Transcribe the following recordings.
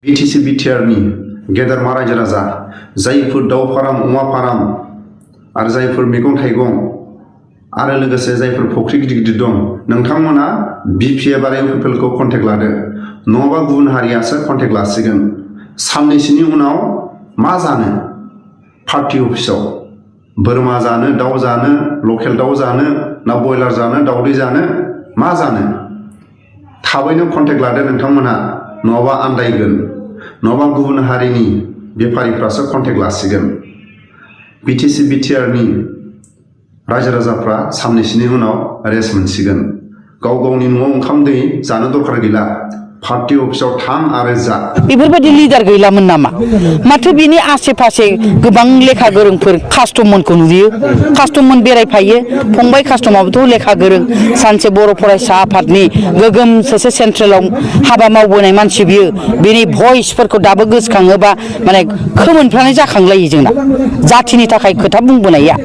BTC बिटिआरनि गेदेरमा रायजो राजा जायफोर दाउ फाराम अमा फाराम आरो जायफोर मैगं थाइगं आरो लोगोसे जायफोर फुख्रि गिदिर गिदिर दं नोंथांमोना बिपिएफ आरो इउपिपिएलखौ कन्टेक्ट लादो नङाबा गुबुन हारियासो कन्टेक्ट लासिगोन साननैसोनि उनाव मा जानो पार्टी अफिसाव बोरमा जानो दाउ जानो लकेल दाउ जानो ना बयलार जानो दाउदै जानो मा जानो थाबैनो कन्टेक्ट लादो नोंथांमोना नङाबा आन्दायगोन नङाबा गुबुन हारिनि बेफारिफ्रासो कन्टेक्ट लासिगोन बिटिसि बिटिआरनि रायजो राजाफ्रा साननैसोनि उनाव रेस्ट मोनसिगोन गाव गावनि न'आव ओंखाम दै जानो दरकार गैला पार्टी अफिसाव थां आरो जा बेफोरबायदि लिडार गैलामोन नामा माथो बिनि आसे फासे गोबां लेखा गोरोंफोर कास्टममोनखौ नुयो कास्टममोन बेरायफायो फंबाय कास्टमाबोथ' लेखा गोरों सानसे बर' फरायसा आफादनि गोगोम सासे सेन्ट्रेलाव हाबा मावबोनाय मानसि बियो बिनि भइसफोरखौ दाबो गोसोखाङोबा माने खोमोनफ्रानो जाखांलायो जोंना जाथिनि थाखाय खोथा बुंबोनाया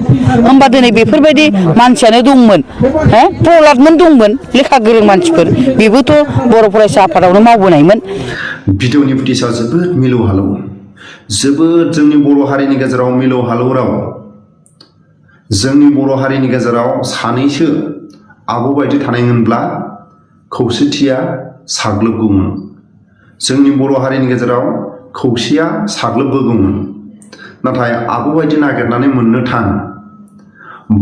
होमबा दिनै बेफोरबायदि मानसियानो दंमोन प्रहलादमोन दंमोन लेखा गोरों मानसिफोर बेबोथ' बर' फरायसा आफादावनो मावबोनायमोन भिडिअनि फुटेजआ जोबोद मिलौहालौ जोबोद जोंनि बर' हारिनि गेजेराव मिलौहालौ राव जोंनि बर' हारिनि गेजेराव सानैसो आब' बायदि थानायमोनब्ला खौसेथिया साग्लोबगौमोन जोंनि बर' हारिनि गेजेराव खौसेया साग्लोबबोगौमोन नाथाय आब' बायदि नागिरनानै मोननो थान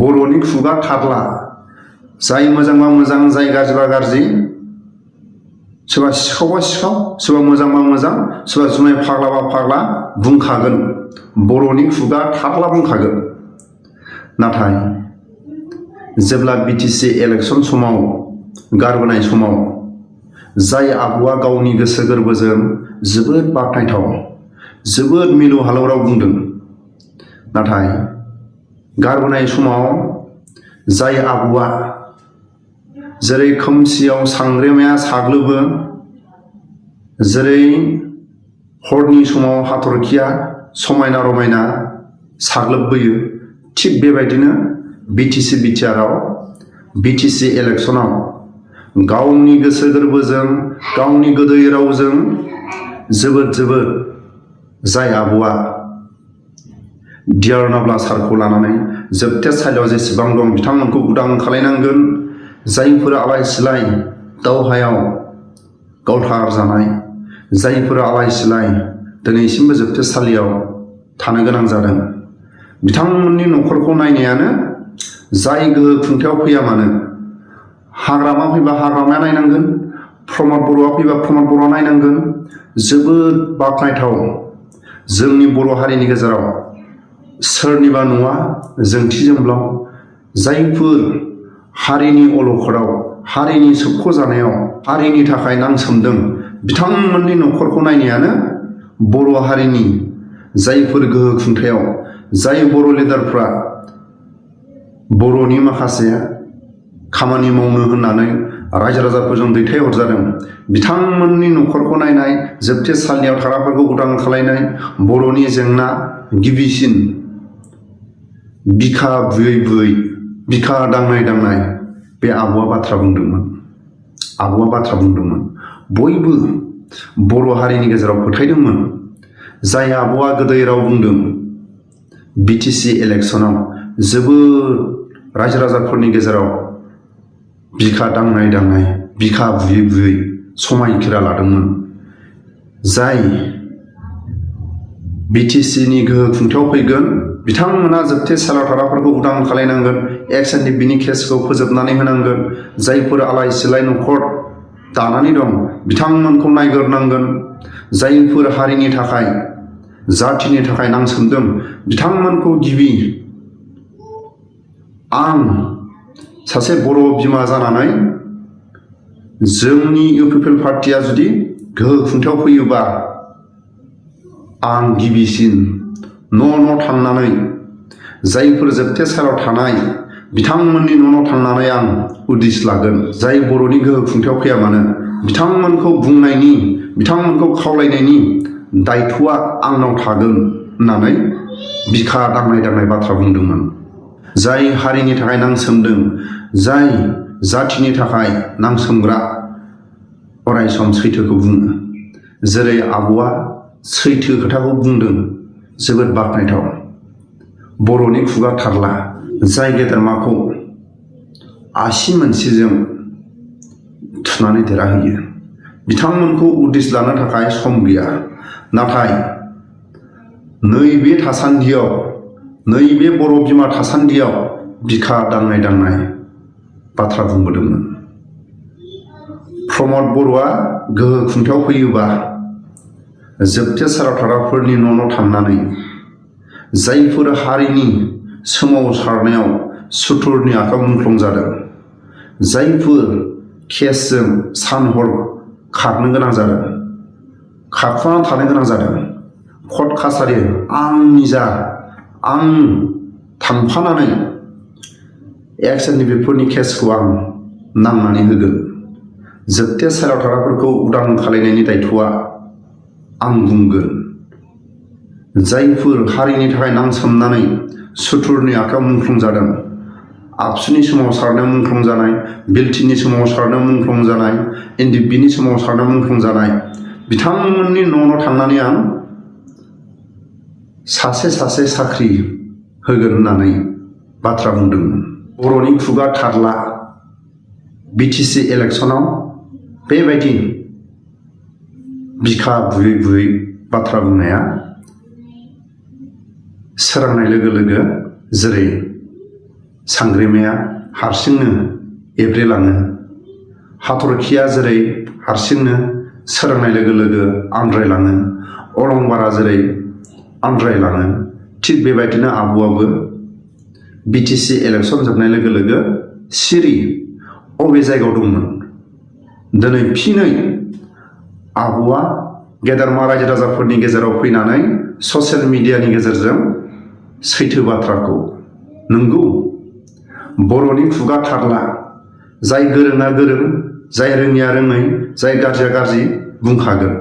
बर'नि खुगा थारला जाय मोजांबा मोजां जाय गाज्रिबा गाज्रि सोरबा सिखावबा सिखाव सोरबा मोजांबा मोजां सोरबा जुमाय फाग्लाबा फाग्ला बुंखागोन बर'नि खुगा थारला बुंखागोन नाथाय जेब्ला बिटिसि इलेक्सन समाव गारबोनाय समाव जाय आब'आ गावनि गोसो गोरबोजों जोबोद बाख्नायथाव जोबोद मिलौहालौ राव बुंदों नाथाय गारबोनाय समाव जाय आब'आ जेरै खोमसियाव सांग्रेमाया साग्लोबो जेरै हरनि समाव हाथरखिया समायना रमायना साग्लोबबोयो थिग बेबायदिनो बिटिसि बिटिआरआव बिटिसि इलेक्सनाव गावनि गोसो गोरबोजों गावनि गोदै रावजों जोबोद जाय आब'आ डिआर नाब्ला सारखौ लानानै जोबथेसालियाव जेसेबां दं बिथांमोनखौ उदां खालायनांगोन जायफोरा आलाय सिलाय दावहायाव गावथार जानाय जायफोरा आलाय सिलाय दिनैसिमबो जोबथेसालियाव थानो गोनां जादों बिथांमोननि न'खरखौ नायनायानो जाय गोहो खुंथायाव फैया मानो हाग्रामा फैबा हाग्रामाया नायनांगोन प्रमद बर'आ फैबा प्रमद बर'आ नायनांगोन जोबोद बाख्नायथाव जोंनि बर' हारिनि गेजेराव सोरनिबा न'आ जोंथि जोंब्लाव जायफोर हारिनि अलखदाव हारिनि सोबख' जानायाव हारिनि थाखाय नांसोमदों बिथांमोननि न'खरखौ नायनायानो बर' हारिनि जायफोर गोहो खुंथायाव जाय बर' लिडारफ्रा बर'नि माखासे खामानि मावनो होननानै रायजो राजाफोरजों दैथायहरजादों बिथांमोननि न'खरखौ नायनाय जोबथेसालियाव थाग्राफोरखौ उदां खालायनाय बर'नि जेंना गिबिसिन बिखा बुयै बुयै बिखा दांनाय दांनाय बे आब'आ बाथ्रा बुंदोंमोन बयबो बर' हारिनि गेजेराव फोथायदोंमोन जाय आब'आ गोदै राव बुंदों बिटिसि इलेक्सनाव जोबोद रायजो राजाफोरनि गेजेराव बिखा दांनाय दांनाय बिखा बुयै बुयै समायखिरा लादोंमोन जाय बिटिसिनि गोहो खुंथायाव फैगोन बिथांमोना जोबथेसालियाव थाग्राफोरखौ उदां खालायनांगोन एक्सननि बिनि केसखौ फोजोबनानै होनांगोन जायफोर आलाय सिलाय न'खर दानानै दं बिथांमोनखौ नायग्रोनांगोन जायफोर हारिनि थाखाय जाथिनि थाखाय नांसोमदों बिथांमोनखौ गिबि आं सासे बर' बिमा जानानै जोंनि इउपिपिएल पार्टिया जुदि गोहो खुंथायाव फैयोबा आं गिबिसिन न' थांनानै जायफोर जोबथेसालियाव थानाय बिथांमोननि न' थांनानै आं उदिस लागोन जाय बर'नि गोहो खुंथायाव फैया मानो बिथांमोनखौ बुंनायनि बिथांमोनखौ खावलायनायनि दायथ'आ आंनाव थागोन होननानै बिखा दांनाय बाथ्रा बुंदोंमोन जाय हारिनि थाखाय नांसोमदों जाय जाथिनि थाखाय नांसोमग्रा अरायसम सैथोखौ बुङो जेरै आब'आ सैथो खोथाखौ बुंदों, जोबोद बाख्नायथाव। बर'नि खुगा थारला जाय गेदेरमाखौ आसि मोनसेजों थुनानै देरहाहोयो। बिथांमोनखौ उदिस लानो थाखाय सम गैया। नाथाय नैबे थासान्दियाव, नैबे बर' बिमा थासान्दियाव बिखा दांनाय बाथ्रा बुंबोदोंमोन। प्रमद बर'आ गोहो खुंथायाव फैयोबा जोबथेसाराव थाग्राफोरनि न' थांनानै जायफोर हारिनि सोमावसारनायाव सुथुरनि आखायाव मुंख्लं जादों, जायफोर केसजों सान हर खारनो गोनां जादों, खारखुमाना थानो गोनां जादों, कर्ट कासारि आं थांफानानै एक्सननि बेफोरनि केसखौ आं नांनानै होगोन। जोबथेसाराव थाग्राफोरखौ उदां खालामनायनि दायथ'आ आं बुंगोन। जायफोर हारिनि थाखाय नांसोमनानै सुथुरनि आखायाव मुंख्लं जादों, आबसुनि सोमावसारनायाव मुंख्लं जानाय, बिलटिनि सोमावसारनायाव मुंख्लं जानाय, एनडिएफबिनि सोमावसारनायाव मुंख्लं जानाय, बिथांमोननि न' थांनानै आं सासे साख्रि होगोन होननानै बाथ्रा बुंदोंमोन। बर'नि खुगा थारला बिटिसि इलेक्सनाव बेबायदि बिखा बुयै बाथ्रा बुंनाया सोरांनाय लोगो लोगो जेरै सांग्रिमाया हारसिंनो एब्रेलाङो, हाथरखिया जेरै हारसिंनो सोरांनाय लोगो लोगो आनज्रायलाङो, अलंबारा जेरै आनज्रायलाङो, थिग बेबायदिनो आब'आबो बिटिसि इलेक्सन जोबनाय लोगो लोगो सिरि अबे जायगायाव दंमोन। दिनै फिनै आब'आ गेदेरमा रायजो राजाफोरनि गेजेराव फैनानै ससियेल मिडियानि गेजेरजों सैथो बाथ्राखौ, नंगौ बर'नि खुगा थारला, जाय गोरोङा गोरों, जाय रोङिया रोङै, जाय गाज्रिया गाज्रि बुंखागोन।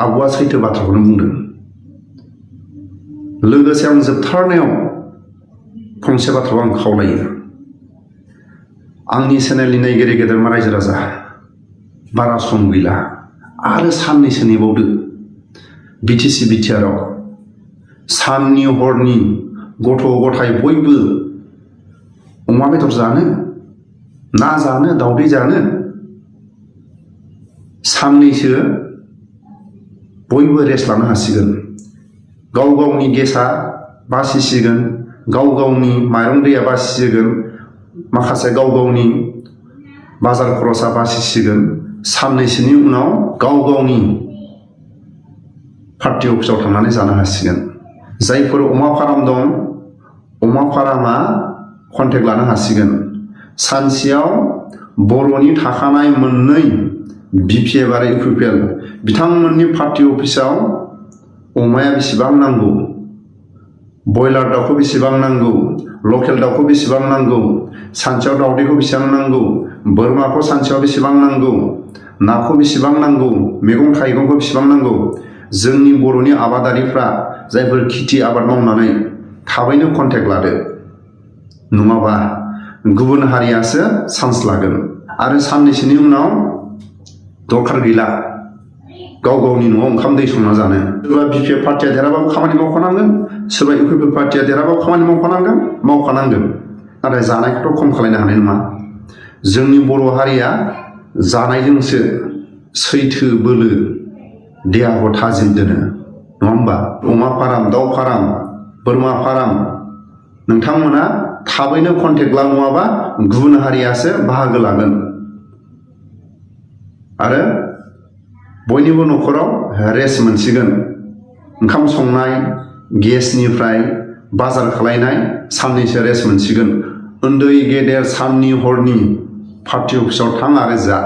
आब'आ सैथो बाथ्राखौनो बुंदों। लोगोसे आं जोबथारनायाव फंसे बाथ्राखौ आं खावलायो। आंनि चेनेलनि नायगिरि गेदेरमा रायजो राजा, बारा सम गैला, आरो साननैसो नेबावदो। बिटिसि बिटिआरआव साननि हरनि गथ' गथाय बयबो अमा बेदर जानो, ना जानो, दावदै जानो, साननैसो बयबो रेस्ट लानो हासिगोन। गाव गावनि गेसआ बासिसिगोन, गाव गावनि माइरं दैया बासिसिगोन, माखासे गाव गावनि बाजार खरसा बासिसिगोन। साननैसोनि उनाव गाव गावनि पार्टि अफिसाव थांनानै जानो हासिगोन। जायफोर अमा फार्म दं, अमा फार्मा कन्टेक्ट लानो हासिगोन। सानसेयाव बर'नि थाखानाय मोननै बिपिएफ आरो इउपिपिएल बिथांमोननि पार्टि अफिसाव अमाया बेसेबां नांगौ, बयलार दाउखौ बेसेबां नांगौ, लकेल दाउखौ बेसेबां नांगौ, सानसेयाव दाउदैखौ बेसेबां नांगौ, बोरमाखौ सानसेयाव बेसेबां नांगौ, नाखौ बेसेबां नांगौ, मैगं थाइगंखौ बेसेबां नांगौ, जोंनि बर'नि आबादारिफ्रा जायफोर खेथि आबाद मावनानै थाबैनो कन्टेक्ट लादो। नङाबा गुबुन हारियासो चान्स लागोन। आरो साननैसोनि उनाव दरखार गैला गाव गावनि न'आव ओंखाम दै संना जानो। सोरबा बिपिएफ पार्टिया देरहाबाबो खामानि मावखानांगोन, सोरबा इउपिपिएल पार्टिया देरहाबाबो खामानि मावखानांगोन। नाथाय जानायखौथ' खम खालामनो हानाय नङा। जोंनि बर' हारिया जानायजोंसो सैथो बोलो देहाखौ थाजिम दोनो, नङा होमबा? अमा फार्म, दाउ फार्म, बोरमा फार्म नोंथांमोना थाबैनो कन्टेक्ट ला, नङाबा गुबुन हारियासो बाहागो लागोन। आरो बयनिबो न'खराव रेस्ट मोनसिगोन। ओंखाम संनाय, गेसनिफ्राय बाजार खालायनाय साननैसो रेस्ट मोनसिगोन। उन्दै गेदेर साननि हरनि पार्टि अफिसाव थां आरो जा।